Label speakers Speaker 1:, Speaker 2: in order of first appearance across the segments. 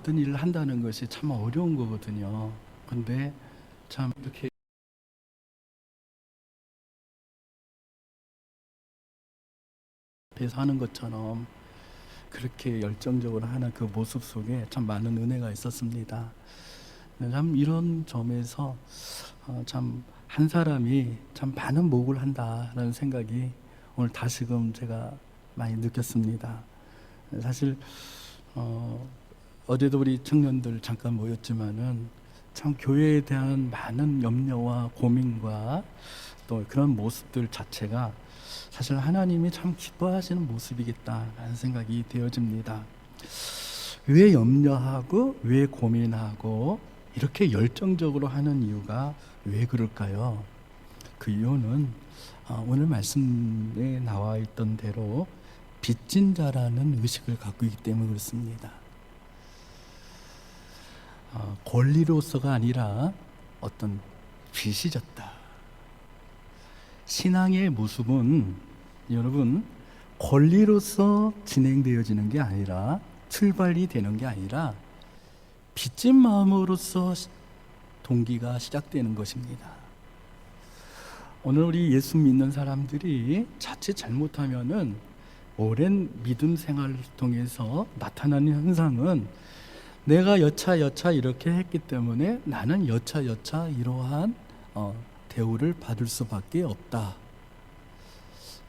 Speaker 1: 어떤 일을 한다는 것이 참 어려운 거거든요. 근데 참 이렇게 배서 하는 것처럼 그렇게 열정적으로 하는 그 모습 속에 참 많은 은혜가 있었습니다. 참 이런 점에서 참 한 사람이 참 많은 목을 한다라는 생각이 오늘 다시금 제가 많이 느꼈습니다. 사실 어제도 우리 청년들 잠깐 모였지만은 참 교회에 대한 많은 염려와 고민과 또 그런 모습들 자체가 사실 하나님이 참 기뻐하시는 모습이겠다라는 생각이 되어집니다. 왜 염려하고 왜 고민하고 이렇게 열정적으로 하는 이유가 왜 그럴까요? 그 이유는 오늘 말씀에 나와 있던 대로 빚진 자라는 의식을 갖고 있기 때문에 그렇습니다. 권리로서가 아니라 어떤 빚이 졌다. 신앙의 모습은 여러분 권리로서 진행되어지는 게 아니라 출발이 되는 게 아니라 빚진 마음으로서 동기가 시작되는 것입니다. 오늘 우리 예수 믿는 사람들이 자칫 잘못하면은 오랜 믿음 생활을 통해서 나타나는 현상은 내가 여차 이렇게 했기 때문에 나는 여차 이러한 대우를 받을 수밖에 없다.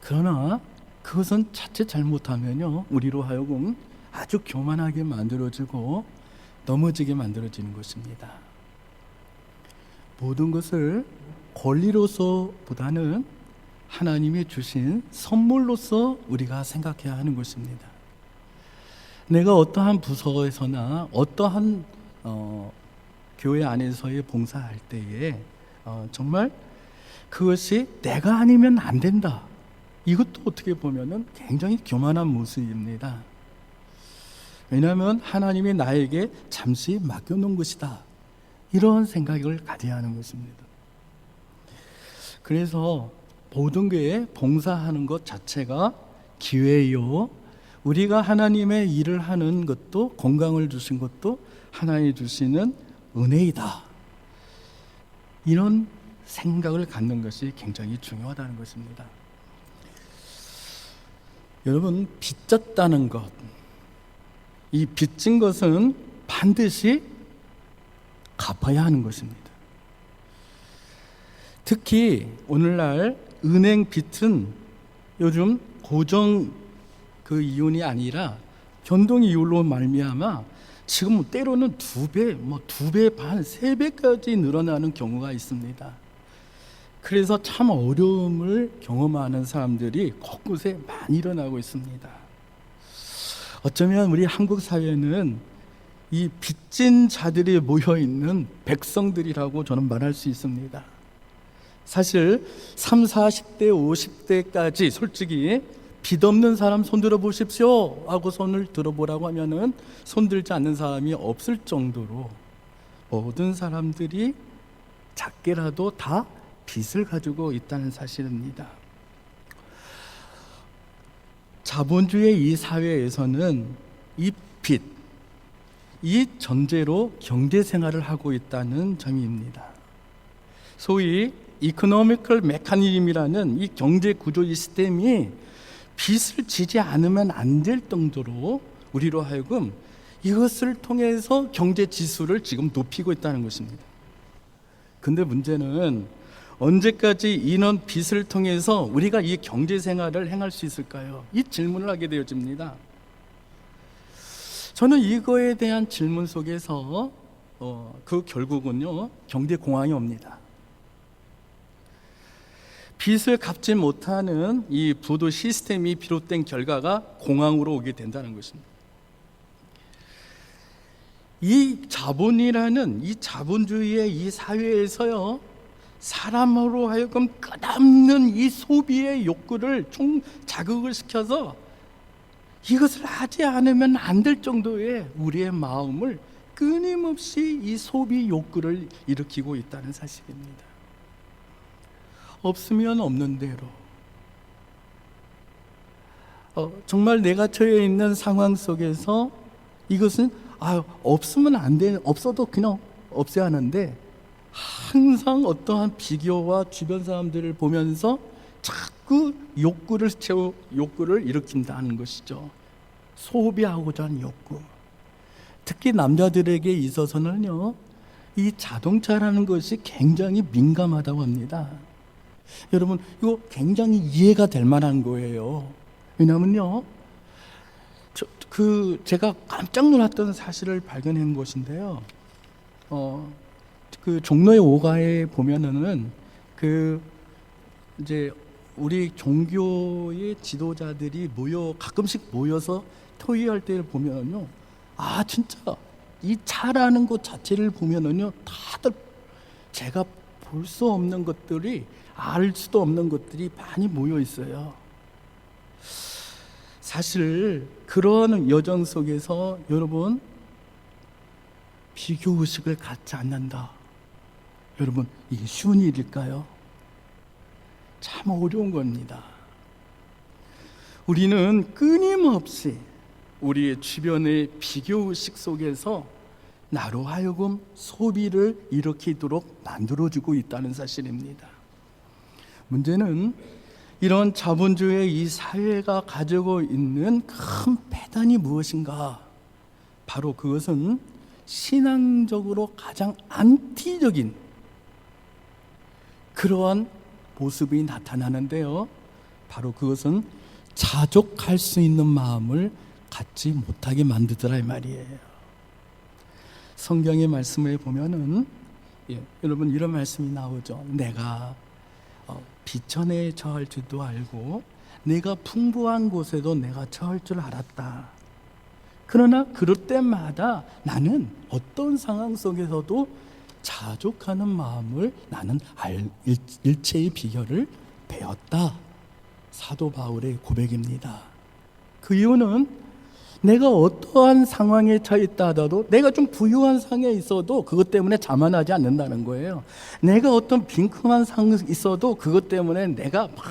Speaker 1: 그러나 그것은 자칫 잘못하면요 우리로 하여금 아주 교만하게 만들어지고 넘어지게 만들어지는 것입니다. 모든 것을 권리로서보다는 하나님이 주신 선물로서 우리가 생각해야 하는 것입니다. 내가 어떠한 부서에서나 어떠한 교회 안에서의 봉사할 때에 정말 그것이 내가 아니면 안 된다. 이것도 어떻게 보면은 굉장히 교만한 모습입니다. 왜냐하면 하나님이 나에게 잠시 맡겨놓은 것이다. 이런 생각을 가져야 하는 것입니다. 그래서 모든 교회에 봉사하는 것 자체가 기회요. 우리가 하나님의 일을 하는 것도 건강을 주신 것도 하나님이 주시는 은혜이다. 이런 생각을 갖는 것이 굉장히 중요하다는 것입니다. 여러분 빚졌다는 것, 이 빚진 것은 반드시 갚아야 하는 것입니다. 특히 오늘날 은행 빚은 요즘 고정 그 이윤이 아니라 변동 이율로 말미암아 지금 때로는 2배, 2배 반, 3배까지 늘어나는 경우가 있습니다. 그래서 참 어려움을 경험하는 사람들이 곳곳에 많이 일어나고 있습니다. 어쩌면 우리 한국 사회는 이 빚진 자들이 모여있는 백성들이라고 저는 말할 수 있습니다. 사실 30, 40대, 50대까지 솔직히 빚 없는 사람 손 들어보십시오 하고 손을 들어보라고 하면은 손 들지 않는 사람이 없을 정도로 모든 사람들이 작게라도 다 빚을 가지고 있다는 사실입니다. 자본주의 이 사회에서는 이 빚, 이 전제로 경제생활을 하고 있다는 점입니다. 소위 이코노미컬 메커니즘이라는 이 경제구조 이 시스템이 빚을 지지 않으면 안 될 정도로 우리로 하여금 이것을 통해서 경제지수를 지금 높이고 있다는 것입니다. 근데 문제는 언제까지 이런 빚을 통해서 우리가 이 경제생활을 행할 수 있을까요? 이 질문을 하게 되어집니다. 저는 이거에 대한 질문 속에서 그 결국은요 경제공황이 옵니다. 빚을 갚지 못하는 이 부도 시스템이 비롯된 결과가 공황으로 오게 된다는 것입니다. 이 자본이라는 이 자본주의의 이 사회에서요 사람으로 하여금 끝없는 이 소비의 욕구를 자극을 시켜서 이것을 하지 않으면 안 될 정도의 우리의 마음을 끊임없이 이 소비 욕구를 일으키고 있다는 사실입니다. 없으면 없는 대로 정말 내가 처해 있는 상황 속에서 이것은 없으면 안 돼, 없어도 그냥 없애야 하는데 항상 어떠한 비교와 주변 사람들을 보면서 자꾸 욕구를 일으킨다는 것이죠. 소비하고자 하는 욕구. 특히 남자들에게 있어서는요, 이 자동차라는 것이 굉장히 민감하다고 합니다. 여러분, 이거 굉장히 이해가 될 만한 거예요. 왜냐면요, 제가 깜짝 놀랐던 사실을 발견한 것인데요. 그 종로의 오가에 보면은 이제 우리 종교의 지도자들이 가끔씩 모여서 토의할 때를 보면은요, 진짜 이 차라는 것 자체를 보면은요, 다들 제가 볼 수 없는 것들이, 알 수도 없는 것들이 많이 모여 있어요. 사실 그런 여정 속에서 여러분, 비교 의식을 갖지 않는다. 여러분, 이게 쉬운 일일까요? 참 어려운 겁니다. 우리는 끊임없이 우리의 주변의 비교의식 속에서 나로 하여금 소비를 일으키도록 만들어주고 있다는 사실입니다. 문제는 이런 자본주의 이 사회가 가지고 있는 큰 폐단이 무엇인가? 바로 그것은 신앙적으로 가장 안티적인 그러한 모습이 나타나는데요. 바로 그것은 자족할 수 있는 마음을 갖지 못하게 만들더라 이 말이에요. 성경의 말씀을 보면은 여러분 이런 말씀이 나오죠. 내가 비천에 처할 줄도 알고 내가 풍부한 곳에도 내가 처할 줄 알았다. 그러나 그럴 때마다 나는 어떤 상황 속에서도 자족하는 마음을 나는 일체의 비결을 배웠다. 사도 바울의 고백입니다. 그 이유는 내가 어떠한 상황에 처해 있다 하더라도, 내가 좀 부유한 상황에 있어도 그것 때문에 자만하지 않는다는 거예요. 내가 어떤 빈큼한 상황에 있어도 그것 때문에 내가 막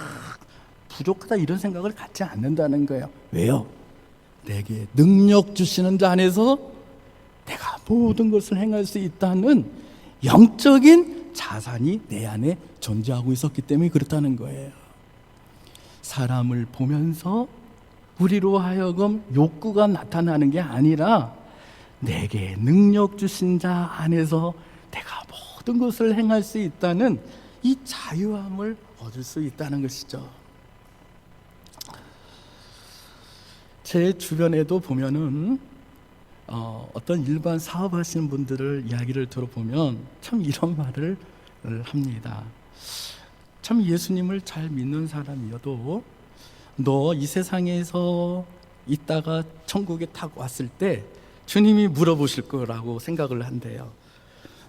Speaker 1: 부족하다 이런 생각을 갖지 않는다는 거예요. 왜요? 내게 능력 주시는 자 안에서 내가 모든 것을 행할 수 있다는 영적인 자산이 내 안에 존재하고 있었기 때문에 그렇다는 거예요. 사람을 보면서 우리로 하여금 욕구가 나타나는 게 아니라 내게 능력 주신 자 안에서 내가 모든 것을 행할 수 있다는 이 자유함을 얻을 수 있다는 것이죠. 제 주변에도 보면은 어떤 일반 사업하시는 분들을 이야기를 들어보면 참 이런 말을 합니다. 참 예수님을 잘 믿는 사람이어도 너 이 세상에서 있다가 천국에 탁 왔을 때 주님이 물어보실 거라고 생각을 한대요.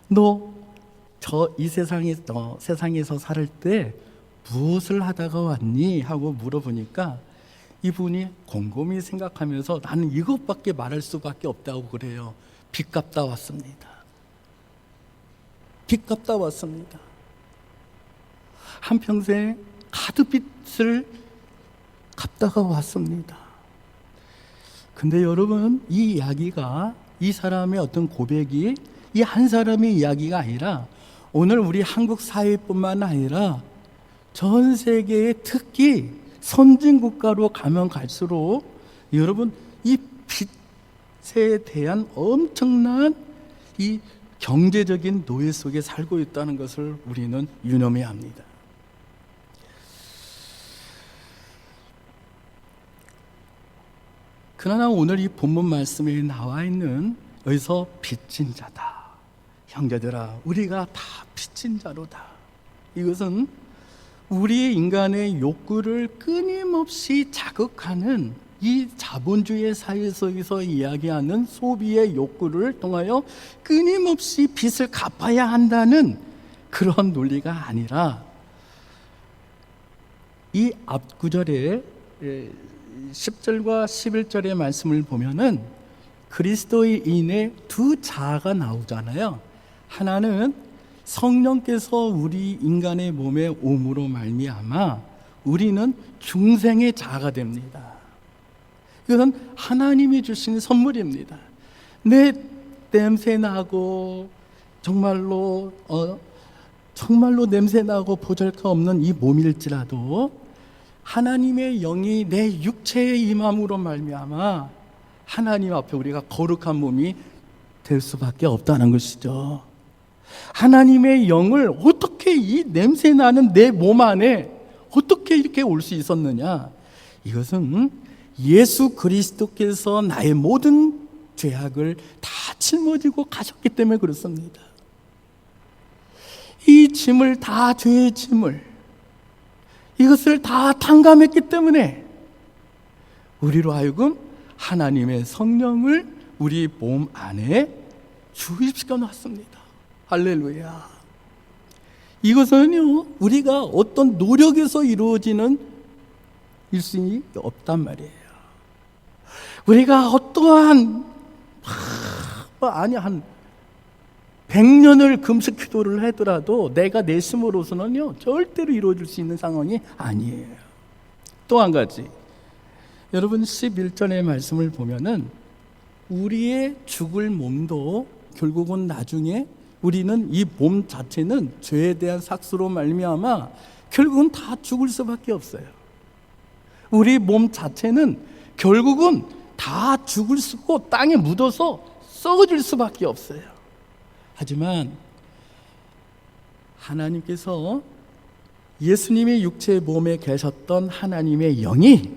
Speaker 1: 너 이 세상에서 살 때 무엇을 하다가 왔니? 하고 물어보니까 이분이 곰곰이 생각하면서 나는 이것밖에 말할 수밖에 없다고 그래요. 빚 갚다 왔습니다. 빚 갚다 왔습니다. 한평생 카드빚을 갚다가 왔습니다. 근데 여러분, 이 이야기가, 이 사람의 어떤 고백이 이 한 사람의 이야기가 아니라 오늘 우리 한국 사회뿐만 아니라 전 세계에, 특히 선진국가로 가면 갈수록 여러분 이 빚에 대한 엄청난 이 경제적인 노예 속에 살고 있다는 것을 우리는 유념해야 합니다. 그러나 오늘 이 본문 말씀에 나와 있는 여기서 빚진 자다. 형제들아, 우리가 다 빚진 자로다. 이것은 우리 인간의 욕구를 끊임없이 자극하는 이 자본주의 사회 속에서 이야기하는 소비의 욕구를 통하여 끊임없이 빚을 갚아야 한다는 그런 논리가 아니라, 이 앞구절에 10절과 11절의 말씀을 보면은 그리스도인의 두 자아가 나오잖아요. 하나는 성령께서 우리 인간의 몸에 오므로 말미암아 우리는 중생의 자아가 됩니다. 이것은 하나님이 주신 선물입니다. 내 냄새 나고 정말로 냄새 나고 보잘것없는 이 몸일지라도 하나님의 영이 내 육체에 임함으로 말미암아 하나님 앞에 우리가 거룩한 몸이 될 수밖에 없다는 것이죠. 하나님의 영을 어떻게 이 냄새 나는 내 몸 안에 어떻게 이렇게 올 수 있었느냐? 이것은 예수 그리스도께서 나의 모든 죄악을 다 짊어지고 가셨기 때문에 그렇습니다. 이 짐을 다, 죄의 짐을, 이것을 다 탕감했기 때문에 우리로 하여금 하나님의 성령을 우리 몸 안에 주입시켜 놨습니다. 할렐루야. 이것은요, 우리가 어떤 노력에서 이루어지는 일이 없단 말이에요. 우리가 어떠한 한 100년을 금식 기도를 하더라도 내가 내 힘으로서는요 절대로 이루어질 수 있는 상황이 아니에요. 또 한 가지, 여러분 11절의 말씀을 보면은 우리의 죽을 몸도 결국은 나중에 우리는 이 몸 자체는 죄에 대한 삭스로 말미암아 결국은 다 죽을 수밖에 없어요. 우리 몸 자체는 결국은 다 죽을 수고 땅에 묻어서 썩어질 수밖에 없어요. 하지만 하나님께서 예수님의 육체의 몸에 계셨던 하나님의 영이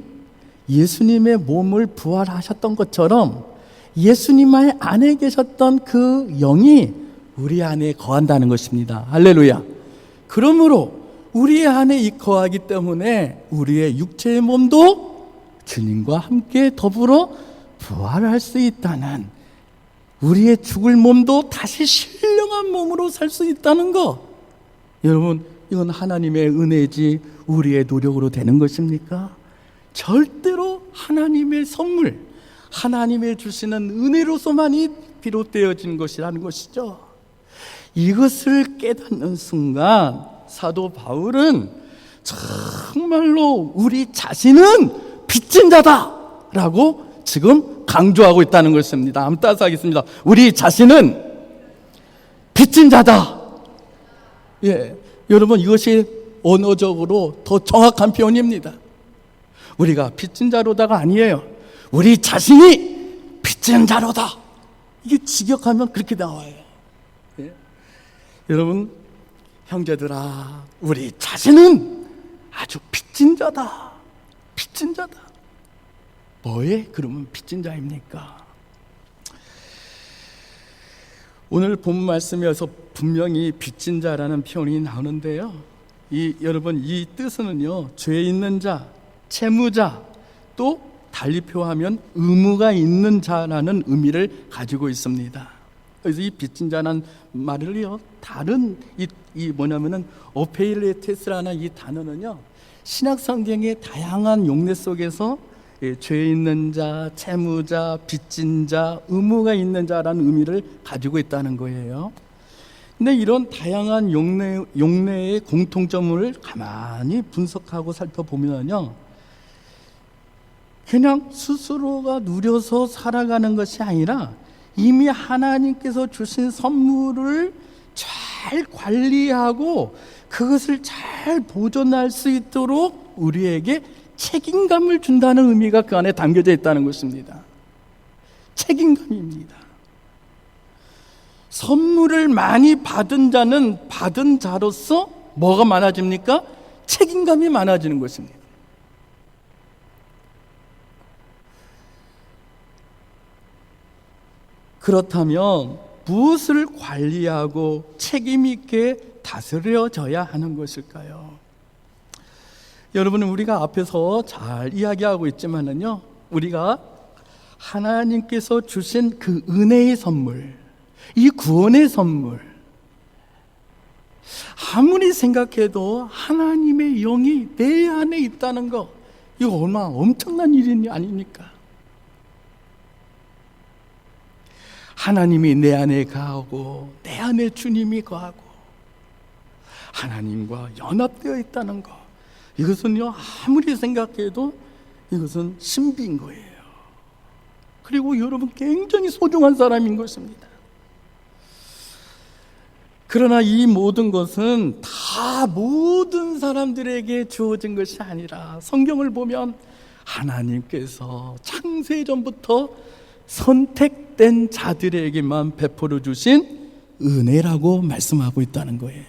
Speaker 1: 예수님의 몸을 부활하셨던 것처럼 예수님 안에 계셨던 그 영이 우리 안에 거한다는 것입니다. 할렐루야. 그러므로 우리 안에 거하기 때문에 우리의 육체의 몸도 주님과 함께 더불어 부활할 수 있다는, 우리의 죽을 몸도 다시 신령한 몸으로 살 수 있다는 것, 여러분 이건 하나님의 은혜지 우리의 노력으로 되는 것입니까? 절대로 하나님의 선물, 하나님의 주시는 은혜로서만이 비롯되어진 것이라는 것이죠. 이것을 깨닫는 순간 사도 바울은 정말로 우리 자신은 빚진 자다라고 지금 강조하고 있다는 것입니다. 한번 따라하겠습니다. 우리 자신은 빚진 자다. 예, 여러분 이것이 언어적으로 더 정확한 표현입니다. 우리가 빚진 자로다가 아니에요. 우리 자신이 빚진 자로다. 이게 직역하면 그렇게 나와요. 예? 여러분 형제들아, 우리 자신은 아주 빚진 자다. 빚진 자다. 뭐에 그러면 빚진 자입니까? 오늘 본 말씀에서 분명히 빚진 자라는 표현이 나오는데요, 여러분 이 뜻은요 죄 있는 자, 채무자, 또 달리 표하면 의무가 있는 자라는 의미를 가지고 있습니다. 그래서 이 빚진 자라는 말을요 다른 뭐냐면은 오페일레테스라는 이 단어는요 신약 성경의 다양한 용례 속에서 죄 있는 자, 채무자, 빚진 자, 의무가 있는 자라는 의미를 가지고 있다는 거예요. 근데 이런 다양한 용례의 공통점을 가만히 분석하고 살펴보면요, 그냥 스스로가 누려서 살아가는 것이 아니라 이미 하나님께서 주신 선물을 잘 관리하고 그것을 잘 보존할 수 있도록 우리에게 책임감을 준다는 의미가 그 안에 담겨져 있다는 것입니다. 책임감입니다. 선물을 많이 받은 자는 받은 자로서 뭐가 많아집니까? 책임감이 많아지는 것입니다. 그렇다면 무엇을 관리하고 책임 있게 다스려져야 하는 것일까요? 여러분, 우리가 앞에서 잘 이야기하고 있지만은요, 우리가 하나님께서 주신 그 은혜의 선물, 이 구원의 선물, 아무리 생각해도 하나님의 영이 내 안에 있다는 거, 이거 얼마나 엄청난 일이 아닙니까? 하나님이 내 안에 거하고 내 안에 주님이 거하고 하나님과 연합되어 있다는 것, 이것은요 아무리 생각해도 이것은 신비인 거예요. 그리고 여러분 굉장히 소중한 사람인 것입니다. 그러나 이 모든 것은 다 모든 사람들에게 주어진 것이 아니라 성경을 보면 하나님께서 창세전부터 선택된 자들에게만 베풀어 주신 은혜라고 말씀하고 있다는 거예요.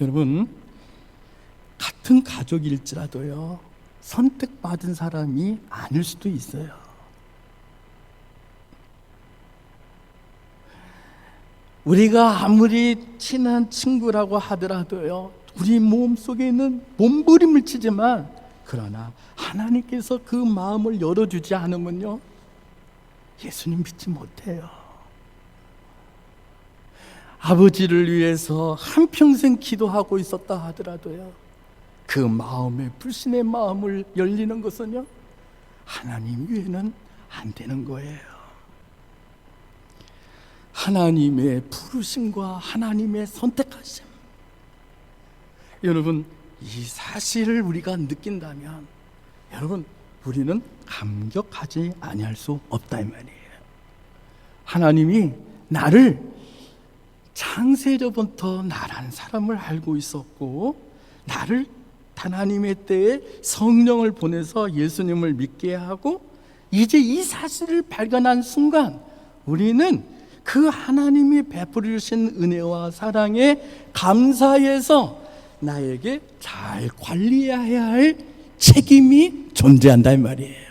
Speaker 1: 여러분, 같은 가족일지라도요, 선택받은 사람이 아닐 수도 있어요. 우리가 아무리 친한 친구라고 하더라도요, 우리 몸속에 있는 몸부림을 치지만, 그러나 하나님께서 그 마음을 열어주지 않으면요, 예수님 믿지 못해요. 아버지를 위해서 한평생 기도하고 있었다 하더라도요, 그 마음에 불신의 마음을 열리는 것은요, 하나님 위에는 안 되는 거예요. 하나님의 부르심과 하나님의 선택하심, 여러분, 이 사실을 우리가 느낀다면 여러분, 우리는 감격하지 아니할 수 없다 이 말이에요. 하나님이 나를 창세전부터 나라는 사람을 알고 있었고, 나를 하나님의 때에 성령을 보내서 예수님을 믿게 하고, 이제 이 사실을 발견한 순간 우리는 그 하나님이 베풀어 주신 은혜와 사랑에 감사해서 나에게 잘 관리해야 할 책임이 존재한다 이 말이에요.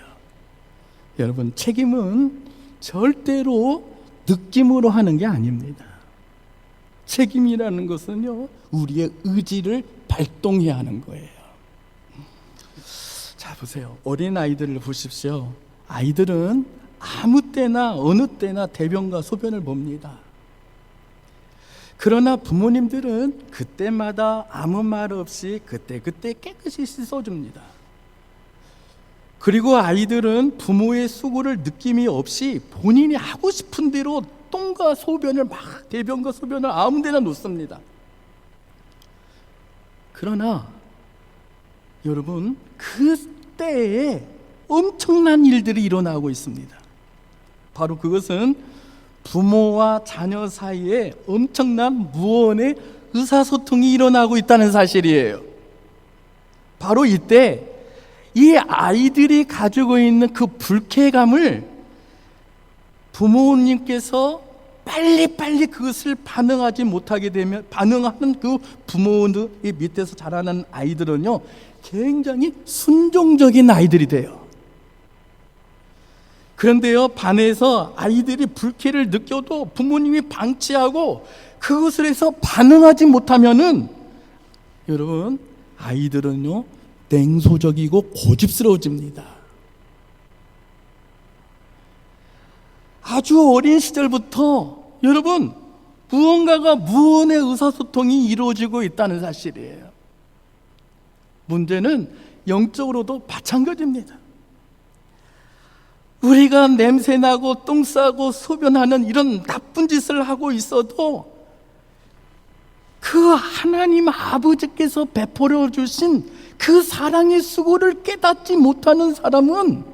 Speaker 1: 여러분, 책임은 절대로 느낌으로 하는 게 아닙니다. 책임이라는 것은요, 우리의 의지를 발동해야 하는 거예요. 자, 보세요. 어린아이들을 보십시오. 아이들은 아무 때나 어느 때나 대변과 소변을 봅니다. 그러나 부모님들은 그때마다 아무 말 없이 그때그때 깨끗이 씻어줍니다. 그리고 아이들은 부모의 수고를 느낌이 없이 본인이 하고 싶은 대로 똥과 소변을 막, 대변과 소변을 아무 데나 놓습니다. 그러나 여러분, 그때에 엄청난 일들이 일어나고 있습니다. 바로 그것은 부모와 자녀 사이에 엄청난 무언의 의사소통이 일어나고 있다는 사실이에요. 바로 이때 이 아이들이 가지고 있는 그 불쾌감을 부모님께서 빨리빨리 그것을 반응하지 못하게 되면, 반응하는 그 부모의 밑에서 자라는 아이들은요, 굉장히 순종적인 아이들이 돼요. 그런데요, 반에서 아이들이 불쾌를 느껴도 부모님이 방치하고 그것을 해서 반응하지 못하면은, 여러분, 아이들은요, 냉소적이고 고집스러워집니다. 아주 어린 시절부터 여러분, 무언가가 무언의 의사소통이 이루어지고 있다는 사실이에요. 문제는 영적으로도 마찬가지입니다. 우리가 냄새나고 똥 싸고 소변하는 이런 나쁜 짓을 하고 있어도 그 하나님 아버지께서 베풀어 주신 그 사랑의 수고를 깨닫지 못하는 사람은,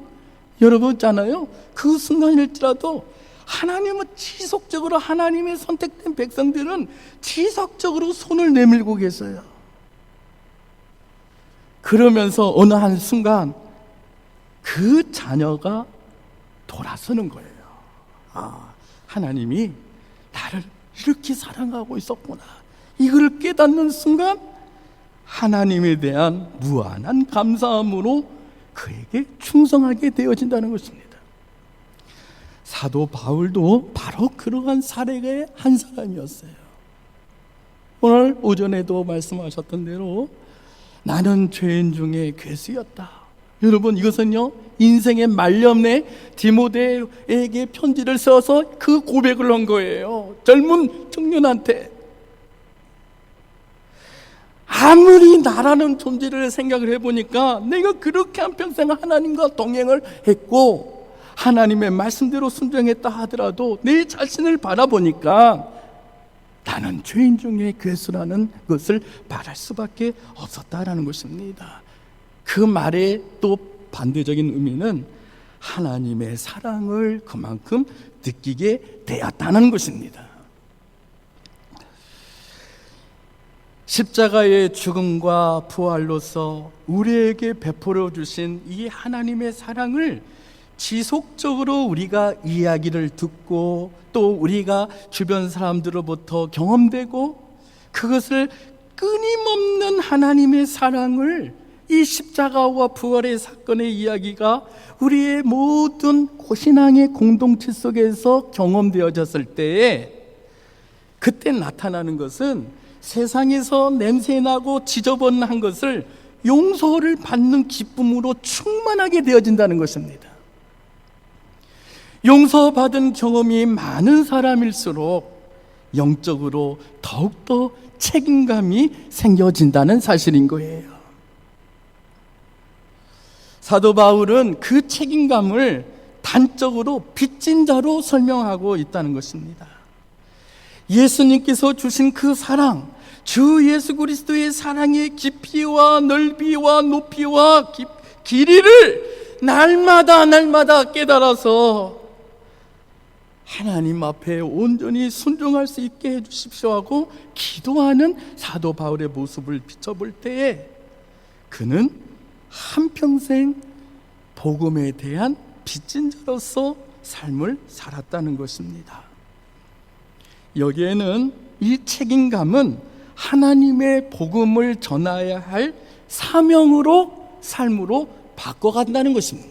Speaker 1: 여러분 있잖아요, 그 순간일지라도 하나님은 지속적으로, 하나님의 선택된 백성들은 지속적으로 손을 내밀고 계세요. 그러면서 어느 한 순간 그 자녀가 돌아서는 거예요. 아, 하나님이 나를 이렇게 사랑하고 있었구나, 이걸 깨닫는 순간 하나님에 대한 무한한 감사함으로 그에게 충성하게 되어진다는 것입니다. 사도 바울도 바로 그러한 사례의 한 사람이었어요. 오늘 오전에도 말씀하셨던 대로 나는 죄인 중에 괴수였다. 여러분, 이것은요, 인생의 말년에 디모데에게 편지를 써서 그 고백을 한 거예요. 젊은 청년한테. 아무리 나라는 존재를 생각을 해보니까 내가 그렇게 한평생 하나님과 동행을 했고 하나님의 말씀대로 순종했다 하더라도 내 자신을 바라보니까 나는 죄인 중에 괴수라는 것을 말할 수밖에 없었다라는 것입니다. 그 말의 또 반대적인 의미는 하나님의 사랑을 그만큼 느끼게 되었다는 것입니다. 십자가의 죽음과 부활로서 우리에게 베풀어 주신 이 하나님의 사랑을 지속적으로 우리가 이야기를 듣고 또 우리가 주변 사람들로부터 경험되고 그것을 끊임없는 하나님의 사랑을 이 십자가와 부활의 사건의 이야기가 우리의 모든 신앙의 공동체 속에서 경험되어졌을 때에 그때 나타나는 것은 세상에서 냄새나고 지저분한 것을 용서를 받는 기쁨으로 충만하게 되어진다는 것입니다. 용서받은 경험이 많은 사람일수록 영적으로 더욱더 책임감이 생겨진다는 사실인 거예요. 사도 바울은 그 책임감을 단적으로 빚진 자로 설명하고 있다는 것입니다. 예수님께서 주신 그 사랑, 주 예수 그리스도의 사랑의 깊이와 넓이와 높이와 길이를 날마다 깨달아서 하나님 앞에 온전히 순종할 수 있게 해주십시오 하고 기도하는 사도 바울의 모습을 비춰볼 때에 그는 한평생 복음에 대한 빚진 자로서 삶을 살았다는 것입니다. 여기에는 이 책임감은 하나님의 복음을 전해야 할 사명으로 삶으로 바꿔간다는 것입니다.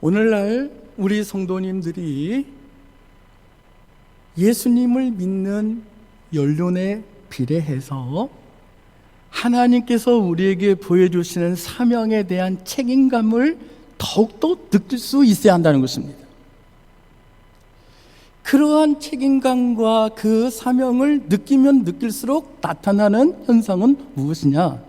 Speaker 1: 오늘날 우리 성도님들이 예수님을 믿는 연륜에 비례해서 하나님께서 우리에게 보여주시는 사명에 대한 책임감을 더욱더 느낄 수 있어야 한다는 것입니다. 그러한 책임감과 그 사명을 느끼면 느낄수록 나타나는 현상은 무엇이냐?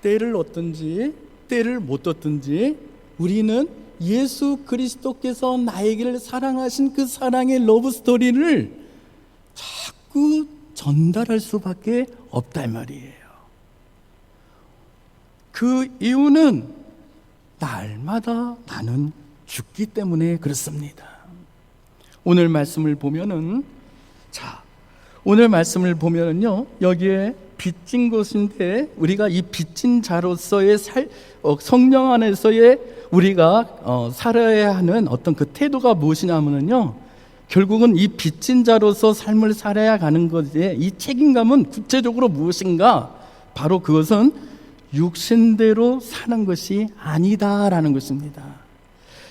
Speaker 1: 때를 얻든지 때를 못 얻든지 우리는 예수 그리스도께서 나에게를 사랑하신 그 사랑의 러브 스토리를 자꾸 전달할 수밖에 없단 말이에요. 그 이유는 날마다 나는 죽기 때문에 그렇습니다. 오늘 말씀을 보면은 오늘 말씀을 보면은요 여기에 빚진 것인데 우리가 이 빚진 자로서의 성령 안에서의 우리가 살아야 하는 어떤 그 태도가 무엇이냐면은요 결국은 이 빚진 자로서 삶을 살아야 가는 것에 이 책임감은 구체적으로 무엇인가? 바로 그것은 육신대로 사는 것이 아니다라는 것입니다.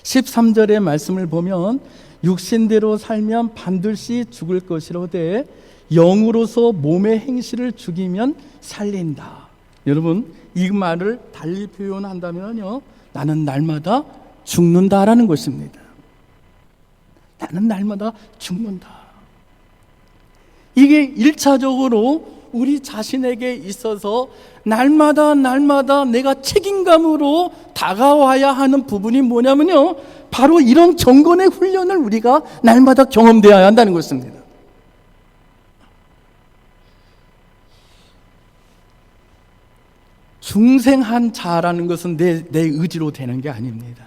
Speaker 1: 13절의 말씀을 보면 육신대로 살면 반드시 죽을 것이로되 영으로서 몸의 행실을 죽이면 살린다. 여러분 이 말을 달리 표현한다면요 나는 날마다 죽는다라는 것입니다. 나는 날마다 죽는다. 이게 1차적으로 우리 자신에게 있어서 날마다 내가 책임감으로 다가와야 하는 부분이 뭐냐면요 바로 이런 경건의 훈련을 우리가 날마다 경험되어야 한다는 것입니다. 중생한 자라는 것은 내 의지로 되는 게 아닙니다.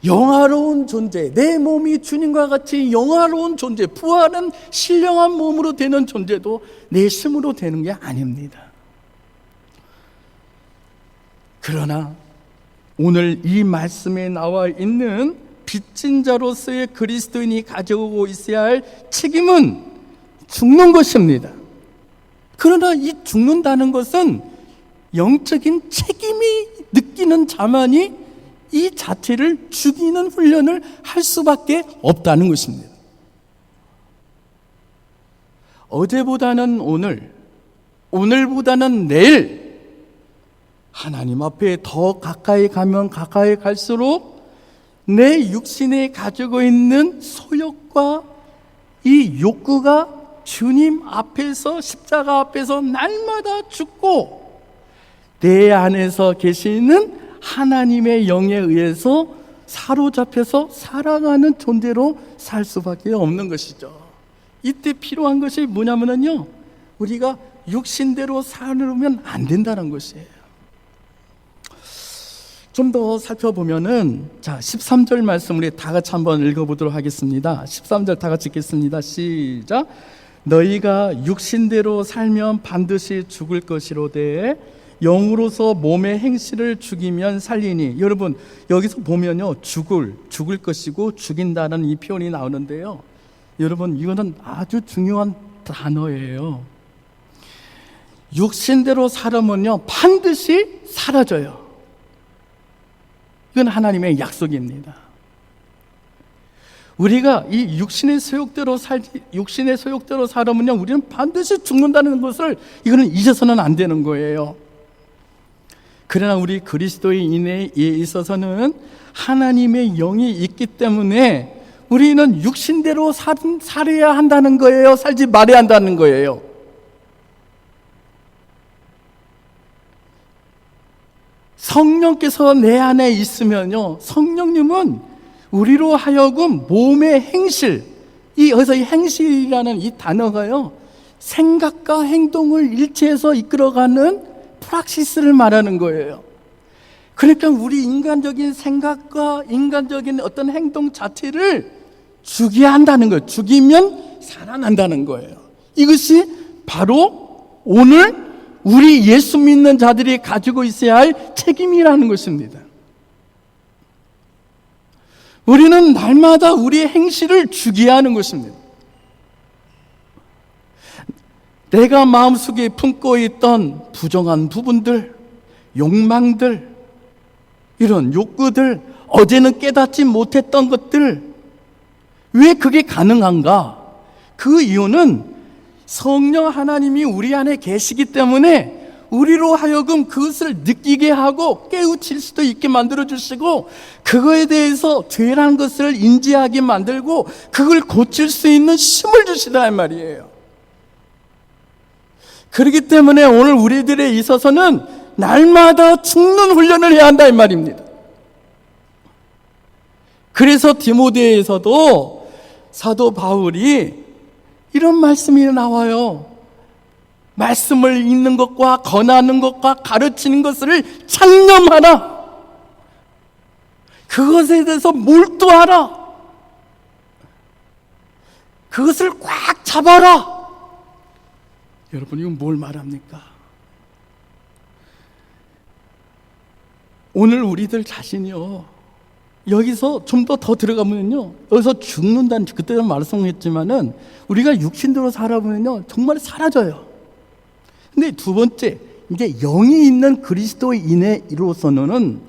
Speaker 1: 영화로운 존재, 내 몸이 주님과 같이 영화로운 존재, 부활은 신령한 몸으로 되는 존재도 내 힘으로 되는 게 아닙니다. 그러나 오늘 이 말씀에 나와 있는 빚진 자로서의 그리스도인이 가지고 있어야 할 책임은 죽는 것입니다. 그러나 이 죽는다는 것은 영적인 책임이 느끼는 자만이 이 자체를 죽이는 훈련을 할 수밖에 없다는 것입니다. 어제보다는 오늘, 오늘보다는 내일 하나님 앞에 더 가까이 가면 가까이 갈수록 내 육신에 가지고 있는 소욕과 이 욕구가 주님 앞에서 십자가 앞에서 날마다 죽고 내 안에서 계시는 하나님의 영에 의해서 사로잡혀서 살아가는 존재로 살 수밖에 없는 것이죠. 이때 필요한 것이 뭐냐면요 우리가 육신대로 살으면 안 된다는 것이에요. 좀 더 살펴보면은, 자, 13절 말씀 우리 다 같이 한번 읽어보도록 하겠습니다. 13절 다 같이 읽겠습니다. 시작. 너희가 육신대로 살면 반드시 죽을 것이로되 영으로서 몸의 행실을 죽이면 살리니. 여러분, 여기서 보면요, 죽을 것이고 죽인다는 이 표현이 나오는데요, 여러분, 이거는 아주 중요한 단어예요. 육신대로 살면요 반드시 사라져요. 이건 하나님의 약속입니다. 우리가 이 육신의 소욕대로 살면요, 우리는 반드시 죽는다는 것을, 이거는 잊어서는 안 되는 거예요. 그러나 우리 그리스도인에 있어서는 하나님의 영이 있기 때문에 우리는 육신대로 살아야 한다는 거예요, 살지 말아야 한다는 거예요. 성령께서 내 안에 있으면요, 성령님은 우리로 하여금 몸의 행실, 여기서 이 행실이라는 이 단어가요, 생각과 행동을 일치해서 이끌어가는 프락시스를 말하는 거예요. 그러니까 우리 인간적인 생각과 인간적인 어떤 행동 자체를 죽여야 한다는 거예요. 죽이면 살아난다는 거예요. 이것이 바로 오늘 우리 예수 믿는 자들이 가지고 있어야 할 책임이라는 것입니다. 우리는 날마다 우리의 행실을 죽여야 하는 것입니다. 내가 마음속에 품고 있던 부정한 부분들, 욕망들, 이런 욕구들, 어제는 깨닫지 못했던 것들, 왜 그게 가능한가? 그 이유는 성령 하나님이 우리 안에 계시기 때문에 우리로 하여금 그것을 느끼게 하고 깨우칠 수도 있게 만들어주시고, 그거에 대해서 죄라는 것을 인지하게 만들고 그걸 고칠 수 있는 힘을 주시다 이 말이에요. 그렇기 때문에 오늘 우리들에 있어서는 날마다 죽는 훈련을 해야 한다 이 말입니다. 그래서 디모데에서도 사도 바울이 이런 말씀이 나와요. 말씀을 읽는 것과 권하는 것과 가르치는 것을 창념하라. 그것에 대해서 몰두하라. 그것을 꽉 잡아라. 여러분, 이건 뭘 말합니까? 오늘 우리들 자신이요, 여기서 좀 더 들어가면요, 여기서 죽는다는, 그때는 말씀했지만은 우리가 육신대로 살아보면요 정말 사라져요. 근데 두 번째, 이제 영이 있는 그리스도인으로서는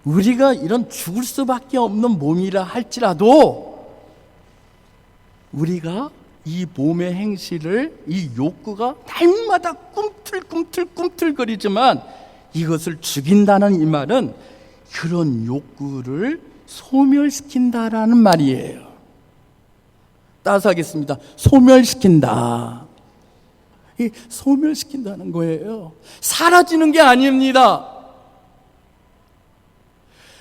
Speaker 1: 우리가 이런 죽을 수밖에 없는 몸이라 할지라도 우리가 이 몸의 행실을, 이 욕구가 날마다 꿈틀꿈틀거리지만 이것을 죽인다는 이 말은 그런 욕구를 소멸시킨다라는 말이에요. 따라서 하겠습니다. 소멸시킨다. 이 소멸시킨다는 거예요. 사라지는 게 아닙니다.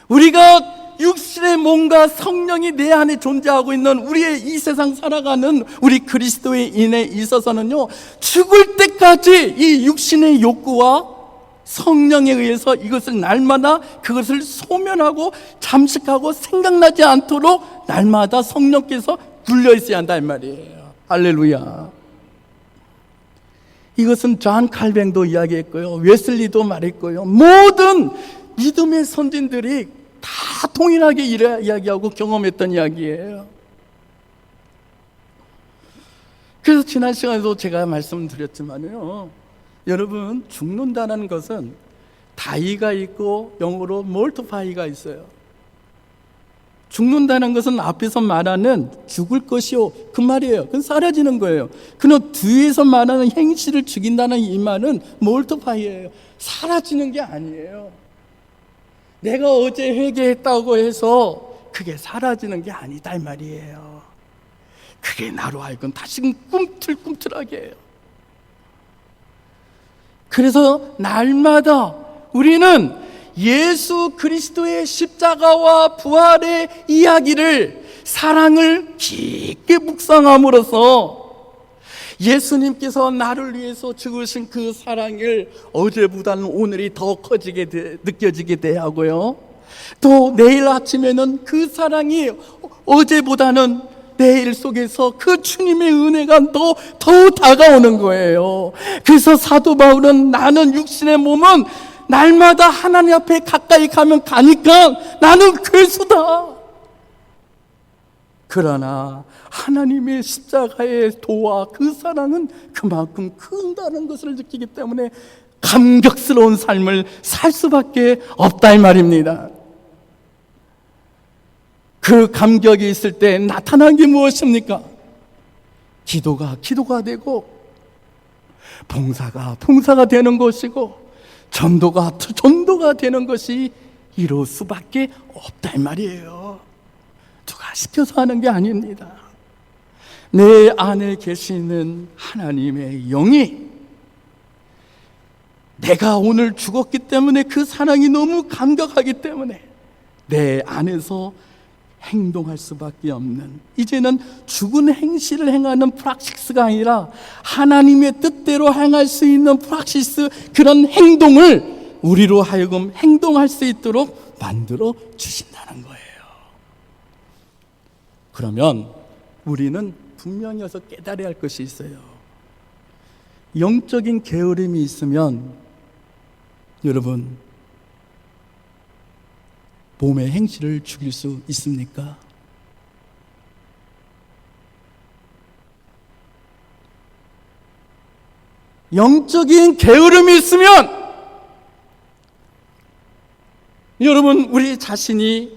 Speaker 1: 우리가 육신의 몸과 성령이 내 안에 존재하고 있는 우리의 이 세상 살아가는 우리 그리스도인에 있어서는요, 죽을 때까지 이 육신의 욕구와 성령에 의해서 이것을 날마다 그것을 소멸하고 잠식하고 생각나지 않도록 날마다 성령께서 굴려 있어야 한다 이 말이에요. 할렐루야. 이것은 존 칼뱅도 이야기했고요, 웨슬리도 말했고요, 모든 믿음의 선진들이 다 동일하게 이야기하고 경험했던 이야기예요. 그래서 지난 시간에도 제가 말씀드렸지만요, 여러분, 죽는다는 것은 다이가 있고 영어로 몰티파이가 있어요. 죽는다는 것은 앞에서 말하는 죽을 것이요, 그 말이에요. 그건 사라지는 거예요. 그러나 뒤에서 말하는 행실을 죽인다는 이 말은 몰티파이예요. 사라지는 게 아니에요. 내가 어제 회개했다고 해서 그게 사라지는 게 아니다 이 말이에요. 그게 나로 하여금 다시금 꿈틀꿈틀하게 해요. 그래서 날마다 우리는 예수 그리스도의 십자가와 부활의 이야기를, 사랑을 깊게 묵상함으로써 예수님께서 나를 위해서 죽으신 그 사랑을 어제보다는 오늘이 더 커지게 느껴지게 되고요. 또 내일 아침에는 그 사랑이 어제보다는 내일 속에서 그 주님의 은혜가 더 다가오는 거예요. 그래서 사도 바울은 나는 육신의 몸은 날마다 하나님 앞에 가까이 가면 가니까 나는 괴수다. 그러나 하나님의 십자가의 도와 그 사랑은 그만큼 큰다는 것을 느끼기 때문에 감격스러운 삶을 살 수밖에 없다 이 말입니다. 그 감격이 있을 때 나타난 게 무엇입니까? 기도가 되고, 봉사가 되는 것이고, 전도가 되는 것이 이룰 수밖에 없다 이 말이에요. 누가 시켜서 하는 게 아닙니다. 내 안에 계시는 하나님의 영이 내가 오늘 죽었기 때문에 그 사랑이 너무 감격하기 때문에 내 안에서 행동할 수밖에 없는, 이제는 죽은 행실을 행하는 프락시스가 아니라 하나님의 뜻대로 행할 수 있는 프락시스, 그런 행동을 우리로 하여금 행동할 수 있도록 만들어 주신다는 거예요. 그러면 우리는 분명히 어서 깨달아야 할 것이 있어요. 영적인 게으름이 있으면 여러분 몸의 행실을 죽일 수 있습니까? 영적인 게으름이 있으면 여러분 우리 자신이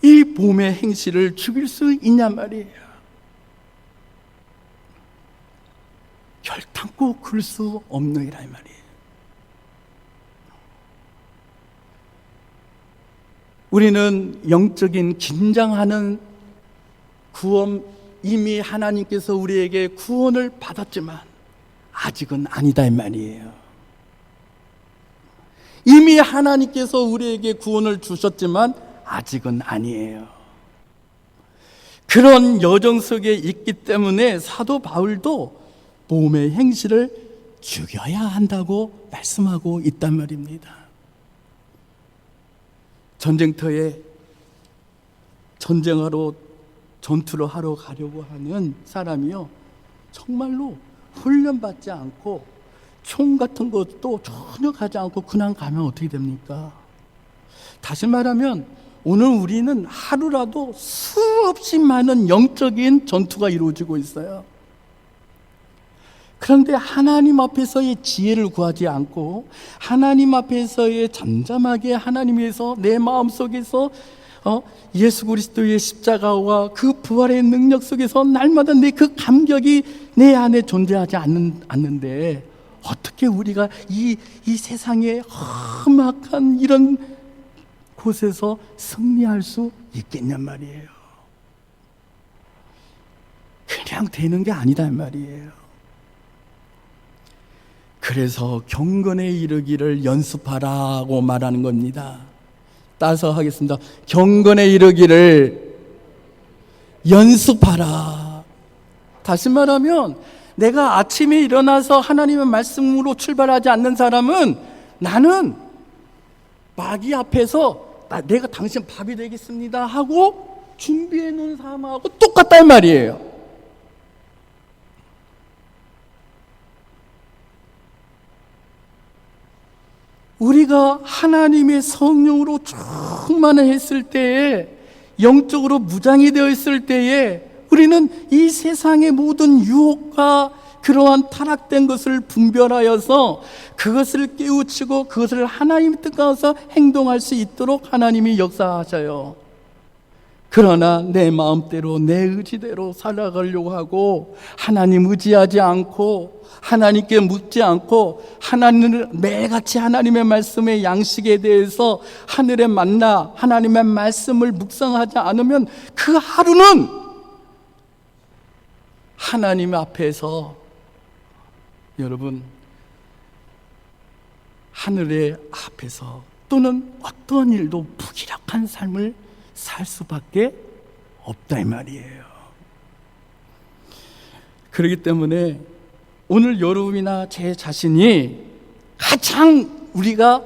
Speaker 1: 이 몸의 행실을 죽일 수 있냔 말이에요. 결단코 그럴 수 없느니라 이 말이에요. 우리는 영적인 긴장하는 구원, 이미 하나님께서 우리에게 구원을 받았지만 아직은 아니다 이 말이에요. 이미 하나님께서 우리에게 구원을 주셨지만 아직은 아니에요. 그런 여정 속에 있기 때문에 사도 바울도 몸의 행실을 죽여야 한다고 말씀하고 있단 말입니다. 전쟁터에 전투를 하러 가려고 하는 사람이요, 정말로 훈련받지 않고 총 같은 것도 전혀 가지 않고 그냥 가면 어떻게 됩니까? 다시 말하면 오늘 우리는 하루라도 수없이 많은 영적인 전투가 이루어지고 있어요. 그런데 하나님 앞에서의 지혜를 구하지 않고 하나님 앞에서의 잠잠하게 하나님에서 내 마음속에서 예수 그리스도의 십자가와 그 부활의 능력 속에서 날마다 내 그 감격이 내 안에 존재하지 않는데 어떻게 우리가 이 세상의 험악한 이런 곳에서 승리할 수 있겠냔 말이에요. 그냥 되는 게 아니다 말이에요. 그래서 경건에 이르기를 연습하라고 말하는 겁니다. 따라서 하겠습니다. 경건에 이르기를 연습하라. 다시 말하면 내가 아침에 일어나서 하나님의 말씀으로 출발하지 않는 사람은 나는 마귀 앞에서 내가 당신 밥이 되겠습니다 하고 준비해 놓은 사람하고 똑같단 말이에요. 우리가 하나님의 성령으로 충만했을 때에, 영적으로 무장이 되어 있을 때에 우리는 이 세상의 모든 유혹과 그러한 타락된 것을 분별하여서 그것을 깨우치고 그것을 하나님의 뜻 가서 행동할 수 있도록 하나님이 역사하셔요. 그러나 내 마음대로 내 의지대로 살아가려고 하고 하나님 의지하지 않고 하나님께 묻지 않고 하나님을 매일같이 하나님의 말씀의 양식에 대해서 하늘의 만나 하나님의 말씀을 묵상하지 않으면 그 하루는 하나님 앞에서 여러분 하늘의 앞에서 또는 어떤 일도 무기력한 삶을 살 수밖에 없다 이 말이에요. 그렇기 때문에 오늘 여러분이나 제 자신이 가장 우리가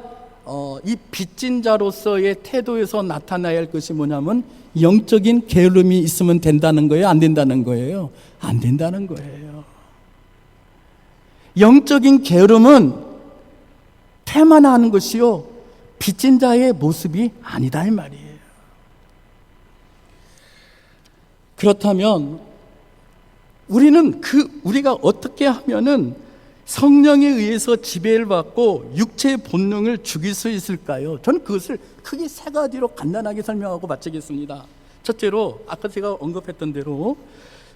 Speaker 1: 이 빚진 자로서의 태도에서 나타나야 할 것이 뭐냐면 영적인 게으름이 있으면 된다는 거예요? 안 된다는 거예요? 안 된다는 거예요. 영적인 게으름은 태만하는 것이요, 빚진 자의 모습이 아니다 이 말이에요. 그렇다면 우리가 어떻게 하면은 성령에 의해서 지배를 받고 육체의 본능을 죽일 수 있을까요? 저는 그것을 크게 세 가지로 간단하게 설명하고 마치겠습니다. 첫째로 아까 제가 언급했던 대로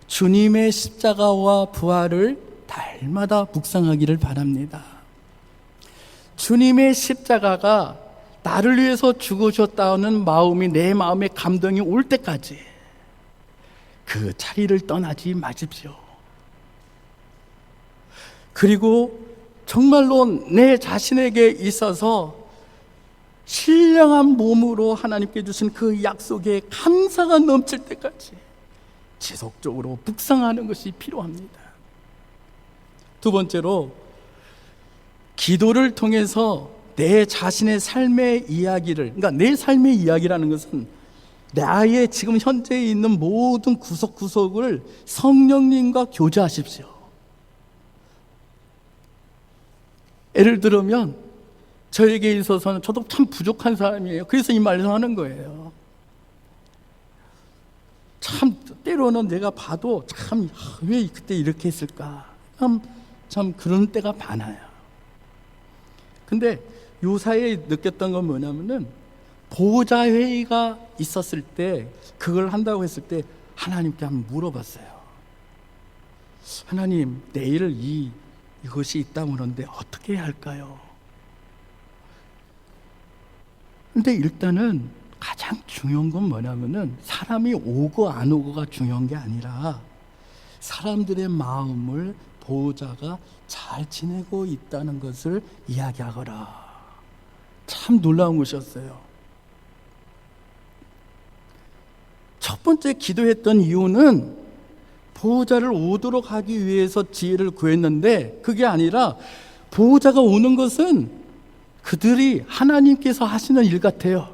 Speaker 1: 주님의 십자가와 부활을 달마다 묵상하기를 바랍니다. 주님의 십자가가 나를 위해서 죽으셨다는 마음이 내 마음에 감동이 올 때까지 그 자리를 떠나지 마십시오. 그리고 정말로 내 자신에게 있어서 신령한 몸으로 하나님께 주신 그 약속에 감사가 넘칠 때까지 지속적으로 묵상하는 것이 필요합니다. 두 번째로 기도를 통해서 내 자신의 삶의 이야기를, 그러니까 내 삶의 이야기라는 것은 나의 지금 현재 있는 모든 구석구석을 성령님과 교제하십시오. 예를 들면 저에게 있어서는 저도 참 부족한 사람이에요. 그래서 이 말을 하는 거예요. 참 때로는 내가 봐도 참 왜 그때 이렇게 했을까, 참 그런 때가 많아요. 근데 요사이에 느꼈던 건 뭐냐면은 보호자 회의가 있었을 때, 그걸 한다고 했을 때 하나님께 한번 물어봤어요. 하나님, 내일 이것이 있다고 그러는데 어떻게 해야 할까요? 근데 일단은 가장 중요한 건 뭐냐면은 사람이 오고 안 오고가 중요한 게 아니라 사람들의 마음을 보호자가 잘 지내고 있다는 것을 이야기하거라. 참 놀라운 것이었어요. 첫 번째 기도했던 이유는 보호자를 오도록 하기 위해서 지혜를 구했는데, 그게 아니라 보호자가 오는 것은 그들이 하나님께서 하시는 일 같아요.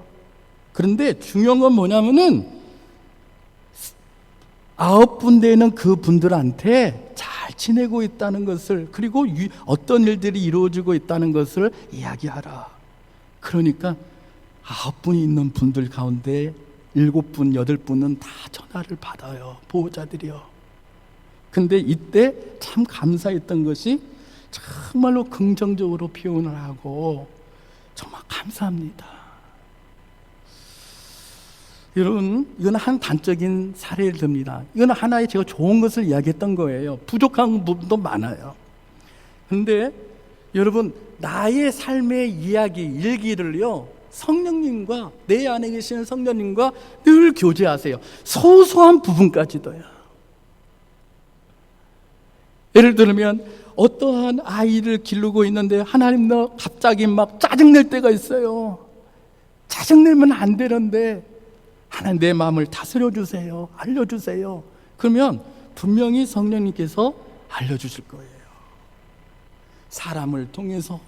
Speaker 1: 그런데 중요한 건 뭐냐면은 9분 되는 그 분들한테 잘 지내고 있다는 것을, 그리고 어떤 일들이 이루어지고 있다는 것을 이야기하라. 그러니까 9분이 있는 분들 가운데 7분, 8분은 다 전화를 받아요. 보호자들이요. 근데 이때 참 감사했던 것이 정말로 긍정적으로 표현을 하고 정말 감사합니다. 여러분, 이건 한 단적인 사례를 듭니다. 이건 하나의 제가 좋은 것을 이야기했던 거예요. 부족한 부분도 많아요. 근데 여러분, 나의 삶의 이야기, 일기를요, 성령님과, 내 안에 계시는 성령님과 늘 교제하세요. 소소한 부분까지도요. 예를 들면 어떠한 아이를 기르고 있는데 하나님, 너 갑자기 막 짜증낼 때가 있어요. 짜증내면 안 되는데 하나님, 내 마음을 다스려 주세요. 알려주세요. 그러면 분명히 성령님께서 알려주실 거예요. 사람을 통해서,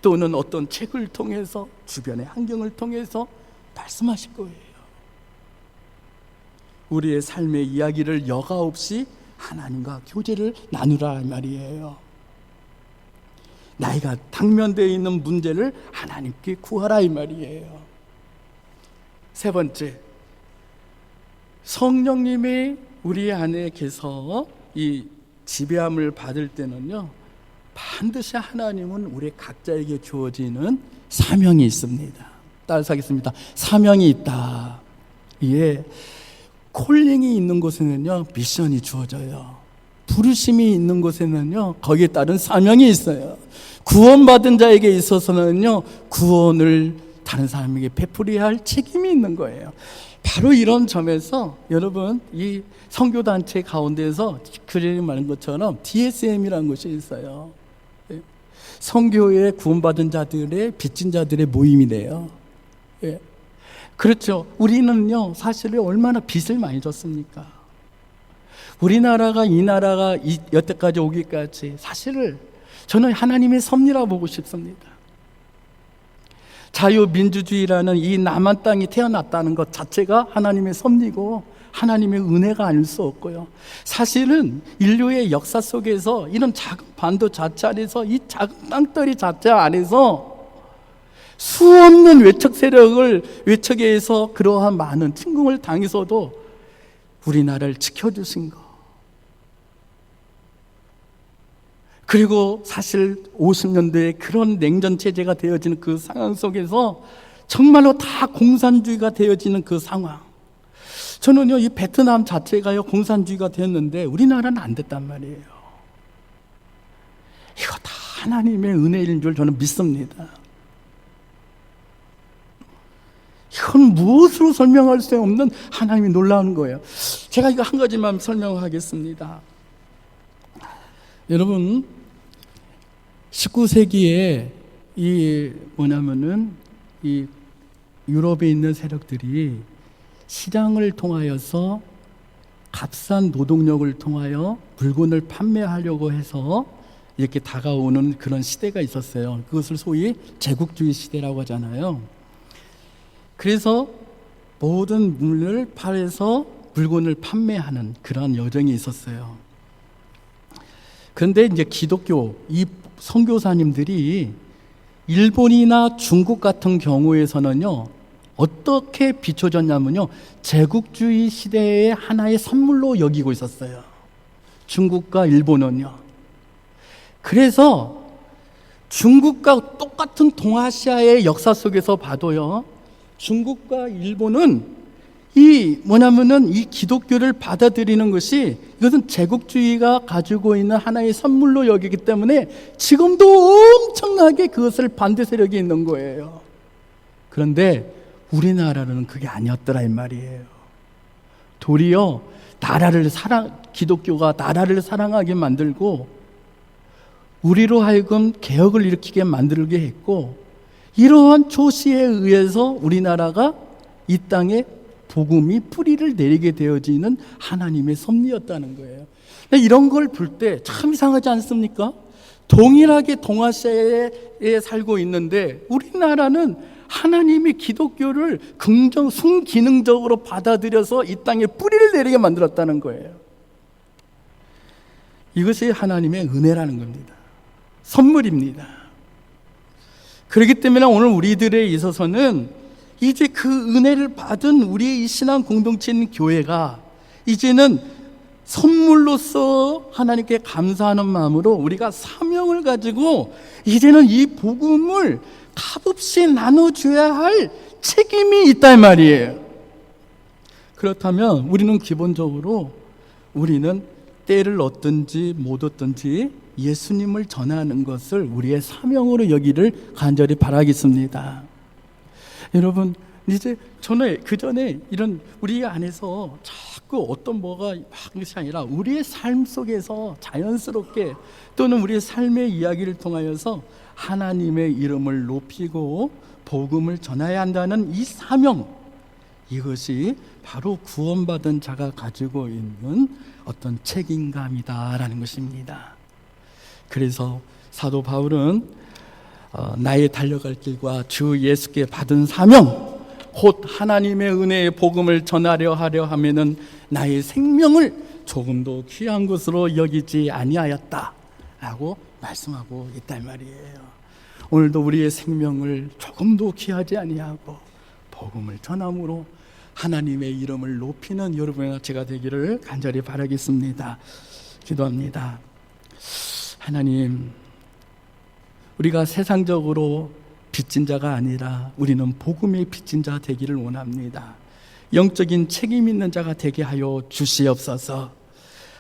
Speaker 1: 또는 어떤 책을 통해서, 주변의 환경을 통해서 말씀하실 거예요. 우리의 삶의 이야기를 여과 없이 하나님과 교제를 나누라 말이에요. 나이가 당면되어 있는 문제를 하나님께 구하라 이 말이에요. 세 번째, 성령님이 우리 안에 계서 이 지배함을 받을 때는요, 반드시 하나님은 우리 각자에게 주어지는 사명이 있습니다. 따라서 하겠습니다. 사명이 있다. 예, 콜링이 있는 곳에는요, 미션이 주어져요. 부르심이 있는 곳에는요, 거기에 따른 사명이 있어요. 구원받은 자에게 있어서는요, 구원을 다른 사람에게 베풀어야 할 책임이 있는 거예요. 바로 이런 점에서 여러분, 이 선교단체 가운데서 그전에 말한 것처럼 DSM이라는 것이 있어요. 선교의 구원받은 자들의, 빚진 자들의 모임이래요. 예. 그렇죠. 우리는요, 사실 얼마나 빚을 많이 졌습니까? 우리나라가 이 나라가 여태까지 오기까지 사실을 저는 하나님의 섭리라 보고 싶습니다. 자유민주주의라는 이 남한 땅이 태어났다는 것 자체가 하나님의 섭리고 하나님의 은혜가 아닐 수 없고요. 사실은 인류의 역사 속에서 이런 작은 반도 자체 안에서 이 작은 땅덩이 자체 안에서 수없는 외척 세력을 외척에 의해서 그러한 많은 침공을 당해서도 우리나라를 지켜주신 것. 그리고 사실 50년대에 그런 냉전 체제가 되어지는 그 상황 속에서 정말로 다 공산주의가 되어지는 그 상황. 저는요, 이 베트남 자체가요, 공산주의가 되었는데 우리나라는 안 됐단 말이에요. 이거 다 하나님의 은혜인 줄 저는 믿습니다. 이건 무엇으로 설명할 수 없는 하나님이 놀라운 거예요. 제가 이거 한 가지만 설명하겠습니다. 여러분, 19세기에 이 유럽에 있는 세력들이 시장을 통하여서 값싼 노동력을 통하여 물건을 판매하려고 해서 이렇게 다가오는 그런 시대가 있었어요. 그것을 소위 제국주의 시대라고 하잖아요. 그래서 모든 물을 팔아서 물건을 판매하는 그런 여정이 있었어요. 그런데 이제 기독교 이 선교사님들이 일본이나 중국 같은 경우에서는요, 어떻게 비춰졌냐면요, 제국주의 시대의 하나의 선물로 여기고 있었어요. 중국과 일본은요. 그래서 중국과 똑같은 동아시아의 역사 속에서 봐도요, 중국과 일본은 이 기독교를 받아들이는 것이, 이것은 제국주의가 가지고 있는 하나의 선물로 여기기 때문에 지금도 엄청나게 그것을 반대 세력이 있는 거예요. 그런데 우리나라는 그게 아니었더라 이 말이에요. 도리어 기독교가 나라를 사랑하게 만들고 우리로 하여금 개혁을 일으키게 만들게 했고, 이러한 초시에 의해서 우리나라가 이 땅에 복음이 뿌리를 내리게 되어지는 하나님의 섭리였다는 거예요. 이런 걸 볼 때 참 이상하지 않습니까? 동일하게 동아시아에 살고 있는데 우리나라는 하나님이 기독교를 순기능적으로 받아들여서 이 땅에 뿌리를 내리게 만들었다는 거예요. 이것이 하나님의 은혜라는 겁니다. 선물입니다. 그렇기 때문에 오늘 우리들에 있어서는 이제 그 은혜를 받은 우리의 이 신앙 공동체인 교회가 이제는 선물로서 하나님께 감사하는 마음으로 우리가 사명을 가지고 이제는 이 복음을 값없이 나눠줘야 할 책임이 있단 말이에요. 그렇다면 우리는 기본적으로 때를 얻든지 못 얻든지 예수님을 전하는 것을 우리의 사명으로 여기를 간절히 바라겠습니다. 여러분, 이제 저는 그전에 이런 우리 안에서 자꾸 어떤 뭐가 막 것이 아니라 우리의 삶 속에서 자연스럽게 또는 우리의 삶의 이야기를 통하여서 하나님의 이름을 높이고 복음을 전해야 한다는 이 사명, 이것이 바로 구원받은 자가 가지고 있는 어떤 책임감이다라는 것입니다. 그래서 사도 바울은 나의 달려갈 길과 주 예수께 받은 사명, 곧 하나님의 은혜의 복음을 전하려 하려 하면은 나의 생명을 조금도 귀한 것으로 여기지 아니하였다라고 말씀하고 있단 말이에요. 오늘도 우리의 생명을 조금도 귀하지 아니하고 복음을 전함으로 하나님의 이름을 높이는 여러분과 제가 되기를 간절히 바라겠습니다. 기도합니다. 하나님, 우리가 세상적으로 빚진 자가 아니라 우리는 복음의 빚진 자 되기를 원합니다. 영적인 책임 있는 자가 되게 하여 주시옵소서.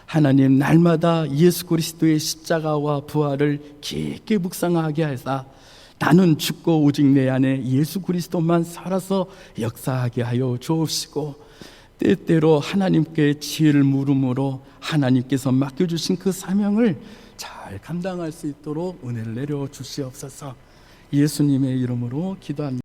Speaker 1: 하나님, 날마다 예수 그리스도의 십자가와 부활을 깊게 묵상하게 하사 나는 죽고 오직 내 안에 예수 그리스도만 살아서 역사하게 하여 주옵시고, 때때로 하나님께 지혜를 물음으로 하나님께서 맡겨주신 그 사명을 잘 감당할 수 있도록 은혜를 내려 주시옵소서. 예수님의 이름으로 기도합니다.